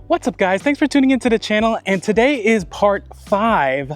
What's up guys, thanks for tuning into the channel, and today is part 5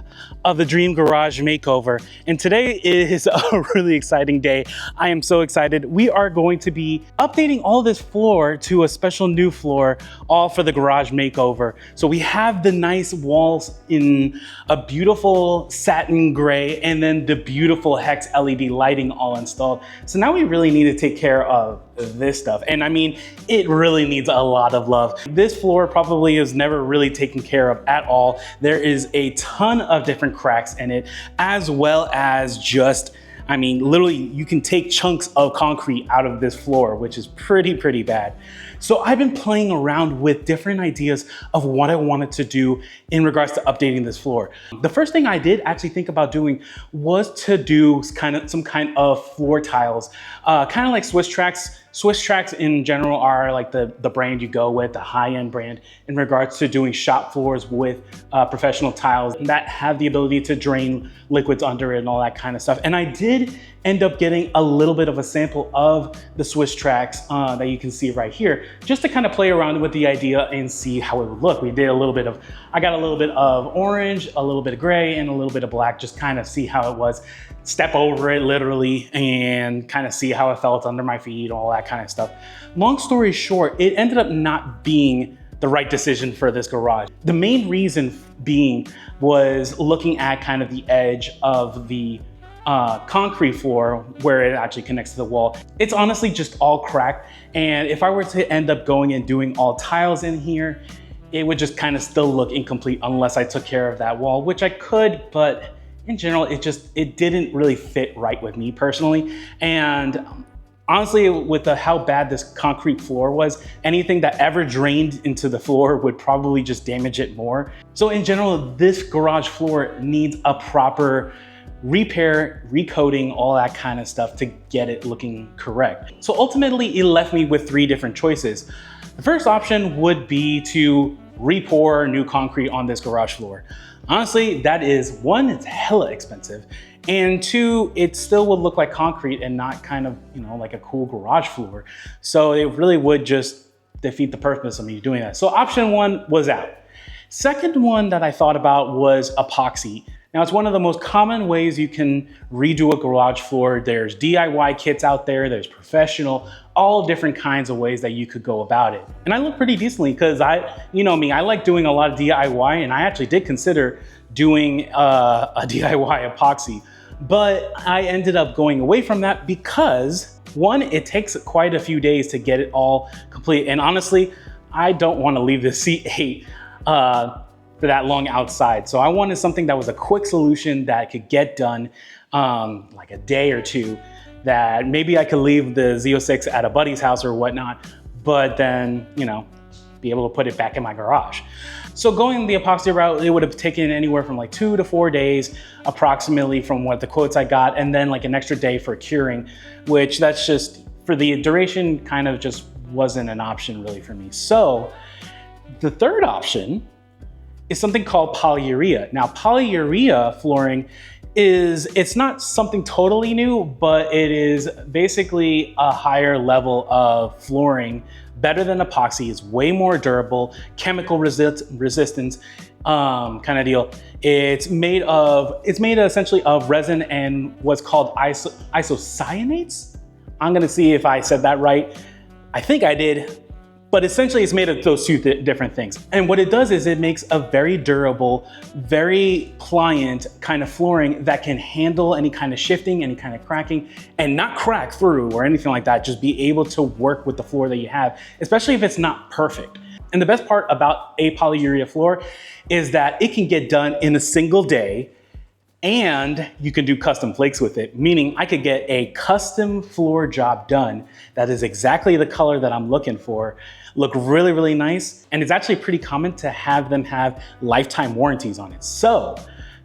of the Dream Garage Makeover. And today is a really exciting day. I am so excited. We are going to be updating all this floor to a special new floor, all for the garage makeover. So we have the nice walls in a beautiful satin gray and then the beautiful hex LED lighting all installed. So now we really need to take care of this stuff. And I mean, it really needs a lot of love. This floor probably is never really taken care of at all. There is a ton of different cracks in it, as well as just, I mean, literally you can take chunks of concrete out of this floor, which is pretty bad. So I've been playing around with different ideas of what I wanted to do in regards to updating this floor. The first thing I did actually think about doing was to do some kind of floor tiles, kind of like Swiss tracks. Swiss tracks in general are like the brand you go with, the high-end brand, in regards to doing shop floors with professional tiles that have the ability to drain liquids under it and all that kind of stuff. And I did end up getting a little bit of a sample of the Swiss tracks that you can see right here, just to kind of play around with the idea and see how it would look. We did a little bit of, I got a little bit of orange, a little bit of gray, and a little bit of black, just kind of see how it was. Step over it literally and kind of see how it felt under my feet, all that kind of stuff. Long story short, it ended up not being the right decision for this garage. The main reason being was looking at kind of the edge of the concrete floor where it actually connects to the wall. It's honestly just all cracked. And if I were to end up going and doing all tiles in here, it would just kind of still look incomplete unless I took care of that wall, which I could, but in general, it didn't really fit right with me personally. And honestly, with how bad this concrete floor was, anything that ever drained into the floor would probably just damage it more. So in general, this garage floor needs a proper repair, recoating, all that kind of stuff to get it looking correct. So ultimately, it left me with 3 different choices. The first option would be to re-pour new concrete on this garage floor. Honestly, that is, 1, it's hella expensive, and 2, it still would look like concrete and not kind of, you know, like a cool garage floor. So it really would just defeat the purpose of me doing that. So option 1 was out. Second one that I thought about was epoxy. Now, it's one of the most common ways you can redo a garage floor. There's DIY kits out there, there's professional, all different kinds of ways that you could go about it. And I look pretty decently because you know me, I like doing a lot of DIY, and I actually did consider doing a DIY epoxy. But I ended up going away from that because 1, it takes quite a few days to get it all complete. And honestly, I don't want to leave the C8 for that long outside. So I wanted something that was a quick solution that could get done like a day or 2, that maybe I could leave the Z06 at a buddy's house or whatnot, but then, you know, be able to put it back in my garage. So going the epoxy route, it would have taken anywhere from like 2 to 4 days approximately from what the quotes I got, and then like an extra day for curing, which that's just, for the duration, kind of just wasn't an option really for me. So the third option is something called polyurea. Now, polyurea flooring it's not something totally new, but it is basically a higher level of flooring, better than epoxy. It's way more durable, chemical resistance kind of deal. It's made essentially of resin and what's called isocyanates. I'm gonna see if I said that right. I think I did. But essentially it's made of those 2 different things. And what it does is it makes a very durable, very pliant kind of flooring that can handle any kind of shifting, any kind of cracking, and not crack through or anything like that. Just be able to work with the floor that you have, especially if it's not perfect. And the best part about a polyurea floor is that it can get done in a single day, and you can do custom flakes with it, meaning I could get a custom floor job done that is exactly the color that I'm looking for, look really nice, and it's actually pretty common to have them have lifetime warranties on it. So,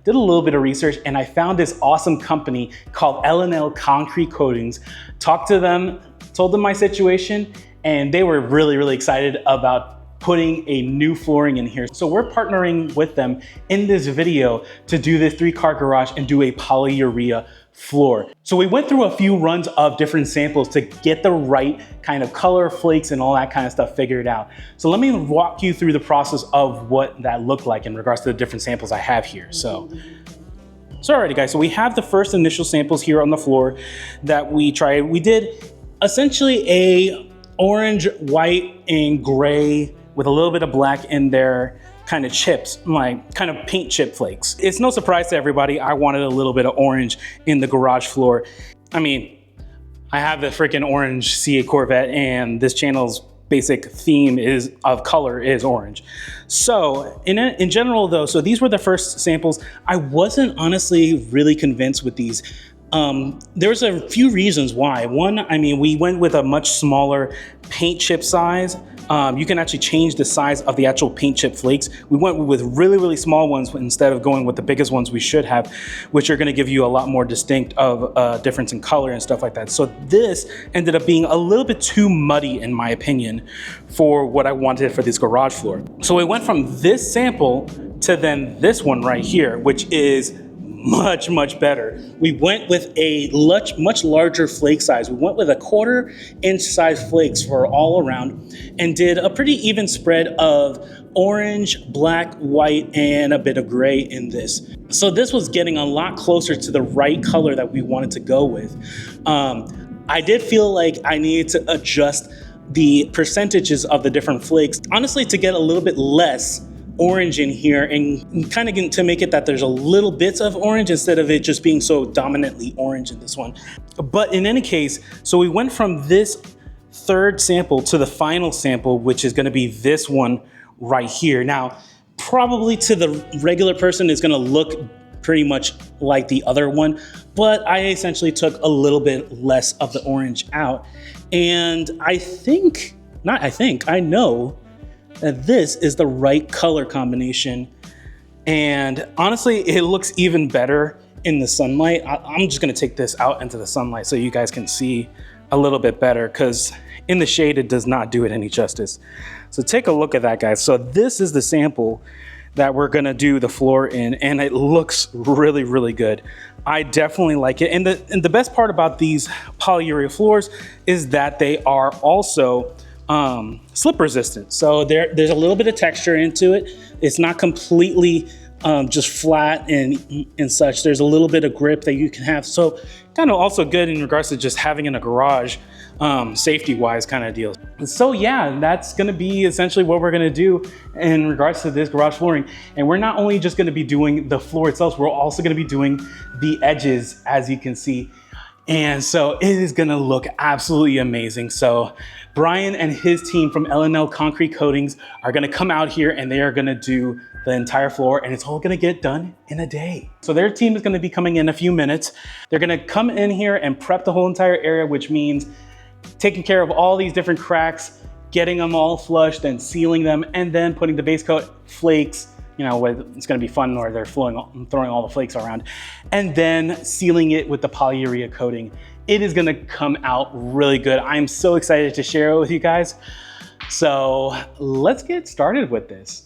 did a little bit of research and I found this awesome company called L&L Concrete Coatings. Talked to them, told them my situation, and they were really excited about putting a new flooring in here. So we're partnering with them in this video to do this 3-car garage and do a polyurea floor. So we went through a few runs of different samples to get the right kind of color, flakes, and all that kind of stuff figured out. So let me walk you through the process of what that looked like in regards to the different samples I have here. So alrighty guys, so we have the first initial samples here on the floor that we tried. We did essentially a orange, white, and gray with a little bit of black in there, kind of chips, like kind of paint chip flakes. It's no surprise to everybody, I wanted a little bit of orange in the garage floor. I mean, I have the freaking orange C8 Corvette, and this channel's basic theme of color is orange. So in general though, so these were the first samples. I wasn't honestly really convinced with these. There's a few reasons why. One, I mean, we went with a much smaller paint chip size. You can actually change the size of the actual paint chip flakes. We went with really, really small ones instead of going with the biggest ones we should have, which are gonna give you a lot more distinct of difference in color and stuff like that. So this ended up being a little bit too muddy in my opinion for what I wanted for this garage floor. So we went from this sample to then this one right here, which is much, much better. We went with a much larger flake size. We went with a 1/4 inch size flakes for all around and did a pretty even spread of orange, black, white, and a bit of gray in this. So this was getting a lot closer to the right color that we wanted to go with. I did feel like I needed to adjust the percentages of the different flakes, honestly, to get a little bit less orange in here and kind of to make it that there's a little bits of orange instead of it just being so dominantly orange in this one. But in any case, so we went from this third sample to the final sample, which is gonna be this one right here. Now, probably to the regular person is gonna look pretty much like the other one, but I essentially took a little bit less of the orange out. And I know that this is the right color combination. And honestly, it looks even better in the sunlight. I'm just gonna take this out into the sunlight so you guys can see a little bit better, because in the shade, it does not do it any justice. So take a look at that, guys. So this is the sample that we're gonna do the floor in, and it looks really, really good. I definitely like it. And the best part about these polyurea floors is that they are also slip resistant. So there's a little bit of texture into it. It's not completely just flat and such. There's a little bit of grip that you can have. So kind of also good in regards to just having in a garage, safety wise kind of deal. So yeah, that's gonna be essentially what we're gonna do in regards to this garage flooring. And we're not only just gonna be doing the floor itself, we're also gonna be doing the edges, as you can see. And so it is gonna look absolutely amazing. So Brian and his team from L&L Concrete Coatings are gonna come out here and they are gonna do the entire floor, and it's all gonna get done in a day. So their team is gonna be coming in a few minutes. They're gonna come in here and prep the whole entire area, which means taking care of all these different cracks, getting them all flushed and sealing them, and then putting the base coat, flakes, you know, it's gonna be fun where they're throwing all the flakes around, and then sealing it with the polyurea coating. It is gonna come out really good. I'm so excited to share it with you guys. So let's get started with this.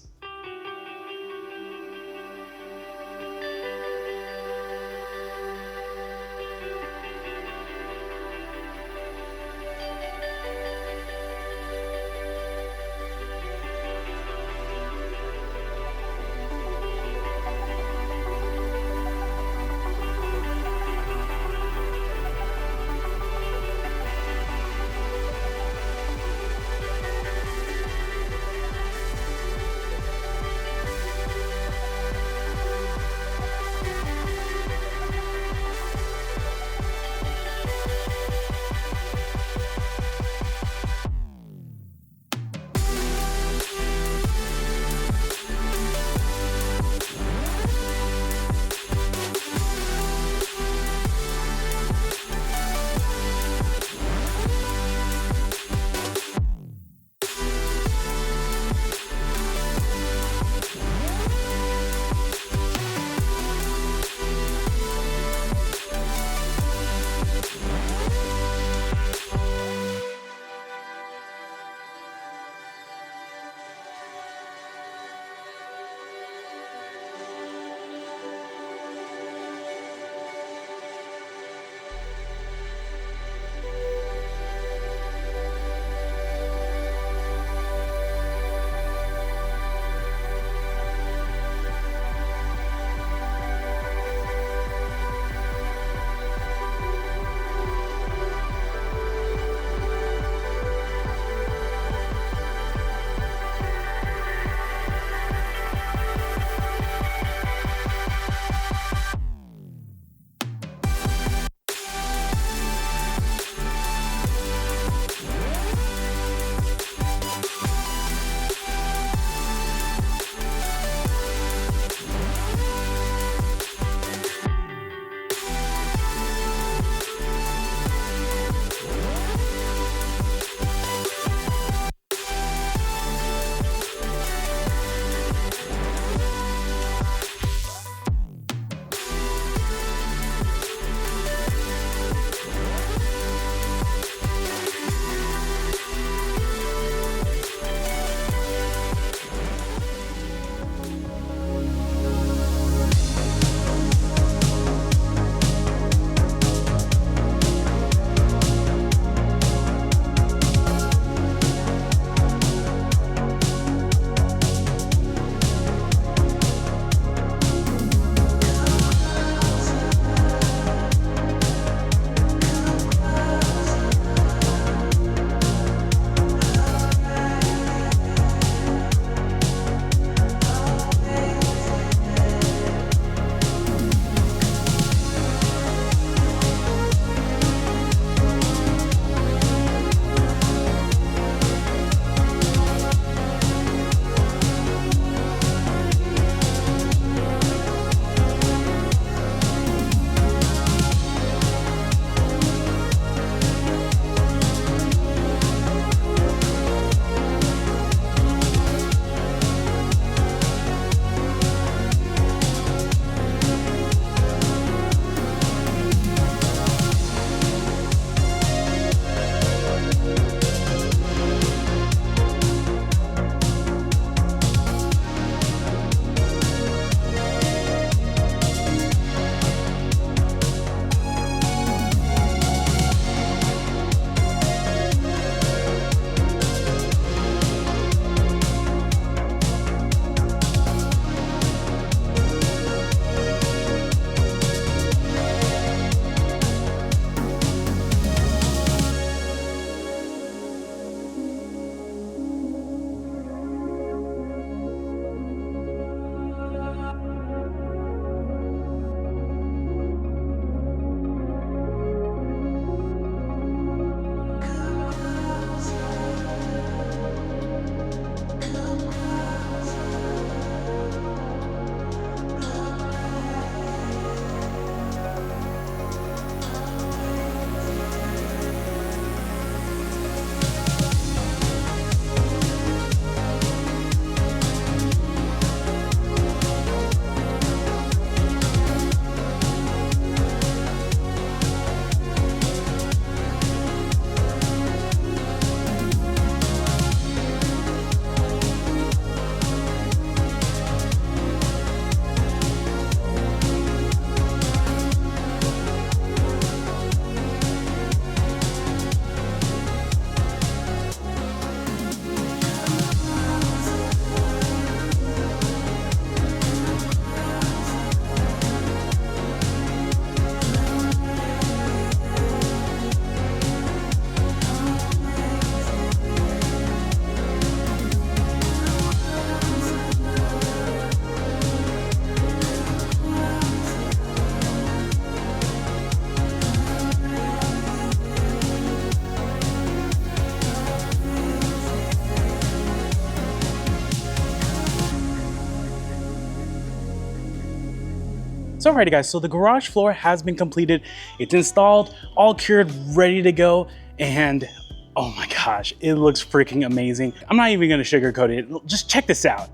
So alrighty guys, so the garage floor has been completed. It's installed, all cured, ready to go, and oh my gosh, it looks freaking amazing. I'm not even gonna sugarcoat it. Just check this out.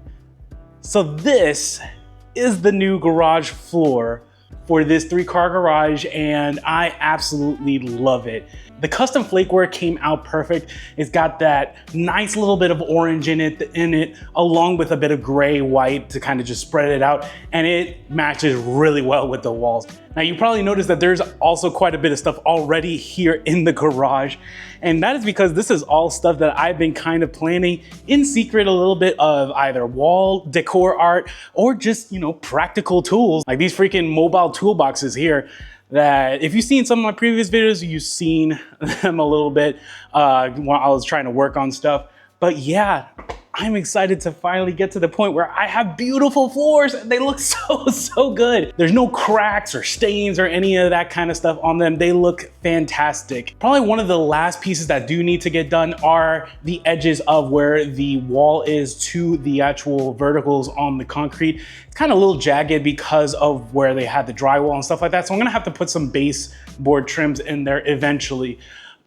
So this is the new garage floor for this 3-car garage, and I absolutely love it. The custom flake work came out perfect. It's got that nice little bit of orange in it, along with a bit of gray white to kind of just spread it out, and it matches really well with the walls. Now you probably noticed that there's also quite a bit of stuff already here in the garage, and that is because this is all stuff that I've been kind of planning in secret, a little bit of either wall decor art or just, you know, practical tools like these freaking mobile toolboxes here that if you've seen some of my previous videos, you've seen them a little bit while I was trying to work on stuff. But yeah, I'm excited to finally get to the point where I have beautiful floors. They look so good. There's no cracks or stains or any of that kind of stuff on them. They look fantastic. Probably one of the last pieces that do need to get done are the edges of where the wall is to the actual verticals on the concrete. It's kind of a little jagged because of where they had the drywall and stuff like that. So I'm gonna have to put some baseboard trims in there eventually.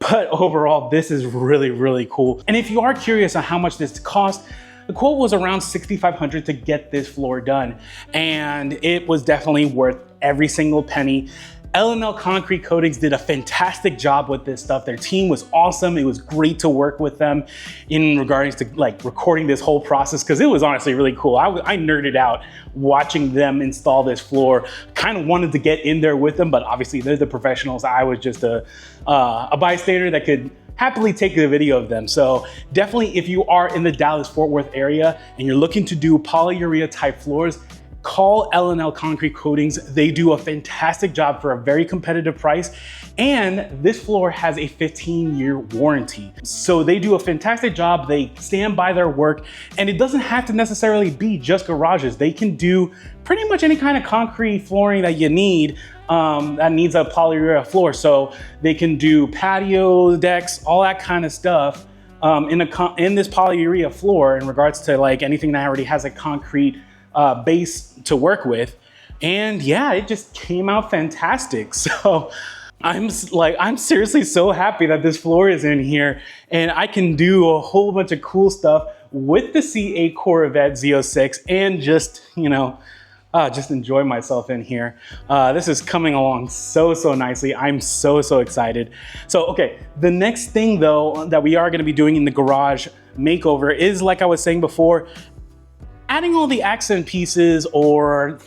But overall, this is really cool. And if you are curious on how much this cost, the quote was around $6,500 to get this floor done. And it was definitely worth every single penny. L&L Concrete Coatings did a fantastic job with this stuff. Their team was awesome. It was great to work with them in regards to like recording this whole process, because it was honestly really cool. I nerded out watching them install this floor. Kind of wanted to get in there with them, but obviously they're the professionals. I was just a bystander that could happily take a video of them. So definitely, if you are in the Dallas-Fort Worth area and you're looking to do polyurea type floors, call L&L Concrete Coatings. They do a fantastic job for a very competitive price. And this floor has a 15-year warranty. So they do a fantastic job. They stand by their work, and it doesn't have to necessarily be just garages. They can do pretty much any kind of concrete flooring that you need that needs a polyurea floor. So they can do patio decks, all that kind of stuff in this polyurea floor in regards to like anything that already has a concrete base to work with. And yeah, it just came out fantastic. So I'm seriously so happy that this floor is in here and I can do a whole bunch of cool stuff with the C8 Corvette Z06 and just, you know, just enjoy myself in here. This is coming along so nicely. I'm so excited. So, okay, the next thing though that we are gonna be doing in the garage makeover is, like I was saying before, adding all the accent pieces, or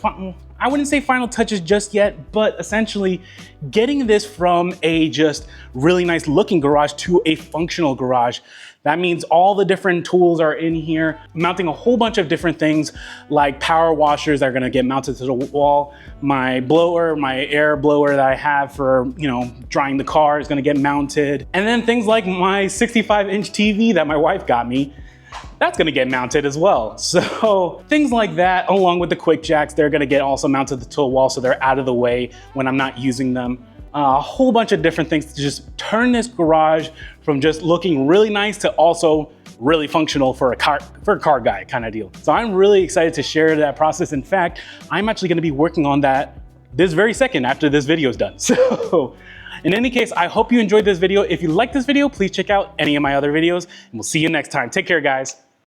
I wouldn't say final touches just yet, but essentially getting this from a just really nice looking garage to a functional garage. That means all the different tools are in here, mounting a whole bunch of different things like power washers that are gonna get mounted to the wall. My blower, my air blower that I have for, you know, drying the car is gonna get mounted. And then things like my 65-inch TV that my wife got me, that's gonna get mounted as well. So things like that, along with the quick jacks, they're gonna get also mounted to the wall so they're out of the way when I'm not using them. A whole bunch of different things to just turn this garage from just looking really nice to also really functional for a car guy kind of deal. So I'm really excited to share that process. In fact, I'm actually gonna be working on that this very second after this video is done. So in any case, I hope you enjoyed this video. If you like this video, please check out any of my other videos, and we'll see you next time. Take care, guys.